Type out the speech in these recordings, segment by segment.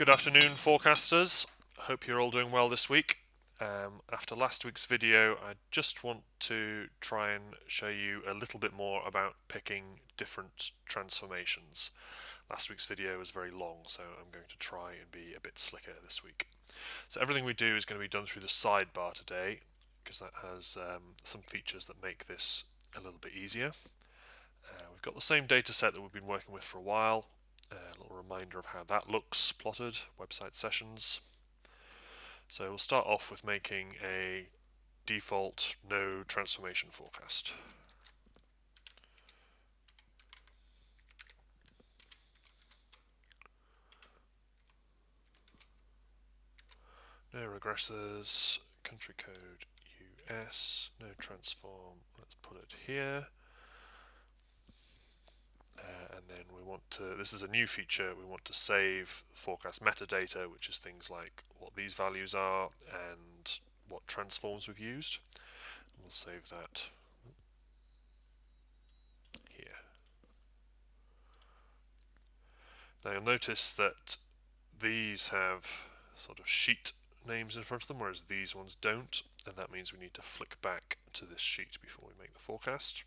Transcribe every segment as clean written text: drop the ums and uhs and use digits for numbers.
Good afternoon, forecasters. Hope you're all doing well this week. After last week's video, I just want to try and show you a little bit more about picking different transformations. Last week's video was very long, so I'm going to try and be a bit slicker this week. So everything we do is going to be done through the sidebar today, because that has some features that make this a little bit easier. We've got the same data set that we've been working with for a while. A little reminder of how that looks plotted, website sessions. So we'll start off with making a default no transformation forecast. No regressors, country code US, no transform, let's put it here. And then we want to, this is a new feature, we want to save forecast metadata, which is things like what these values are and what transforms we've used. We'll save that here. Now you'll notice that these have sort of sheet names in front of them, whereas these ones don't, and that means we need to flick back to this sheet before we make the forecast.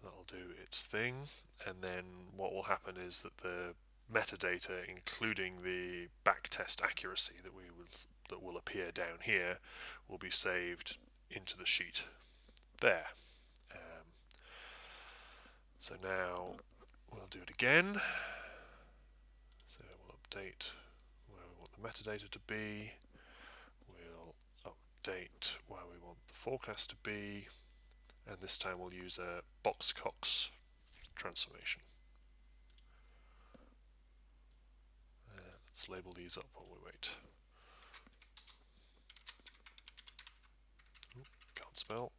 That'll do its thing, and then what will happen is that the metadata, including the backtest accuracy that will appear down here, will be saved into the sheet there. So now we'll do it again. So we'll update where we want the metadata to be. We'll update where we want the forecast to be. And this time we'll use a Box-Cox transformation. Let's label these up while we wait. Can't spell.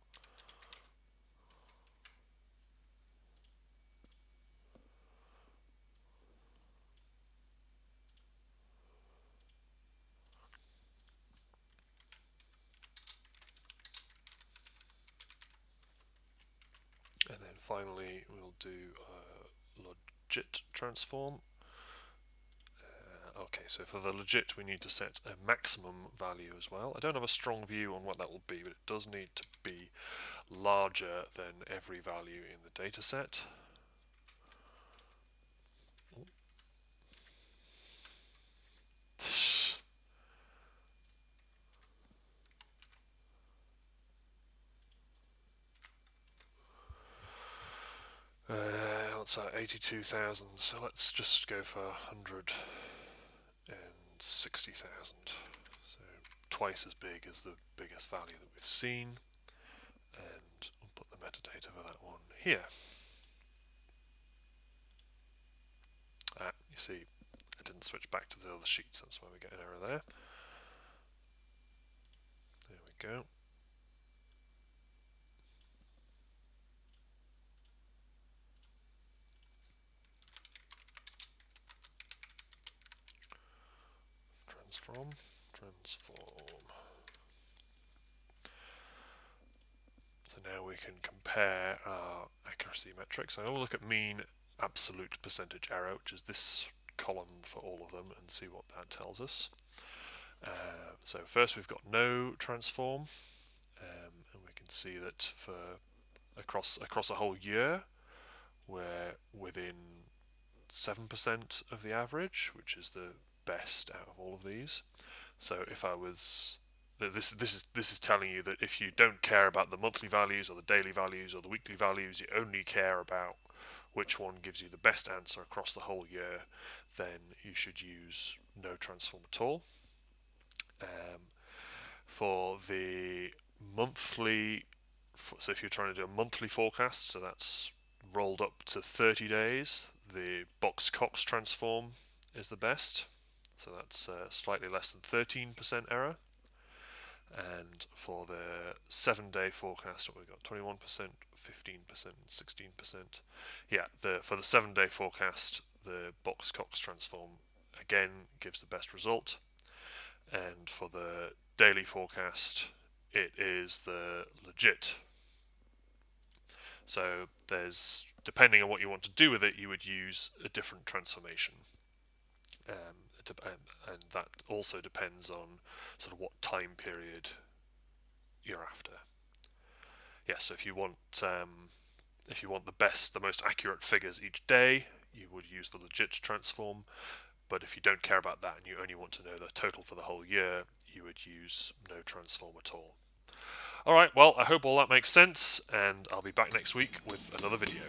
And then finally we'll do a logit transform. Okay, so for the logit we need to set a maximum value as well. I don't have a strong view on what that will be, but it does need to be larger than every value in the data set. What's that, 82,000, so let's just go for 160,000. So twice as big as the biggest value that we've seen. And we'll put the metadata for that one here. You see, I didn't switch back to the other sheets, that's why we get an error there. There we go. Transform. So now we can compare our accuracy metrics. So we'll look at mean absolute percentage error, which is this column for all of them, and see what that tells us. So first we've got no transform, and we can see that for across a whole year we're within 7% of the average, which is the best out of all of these. So if I was this is telling you that if you don't care about the monthly values or the daily values or the weekly values, you only care about which one gives you the best answer across the whole year, then you should use no transform at all. For the monthly, so if you're trying to do a monthly forecast, so that's rolled up to 30 days, the Box-Cox transform is the best. So that's slightly less than 13% error. And for the 7-day forecast, we've got 21%, 15%, 16%. Yeah, for the 7-day forecast, the Box-Cox transform again gives the best result. And for the daily forecast, it is the logit. So there's, depending on what you want to do with it, you would use a different transformation. And that also depends on sort of what time period you're after. Yeah, so if you want the most accurate figures each day, you would use the legit transform. But if you don't care about that and you only want to know the total for the whole year, you would use no transform at all. Alright, well, I hope all that makes sense, and I'll be back next week with another video.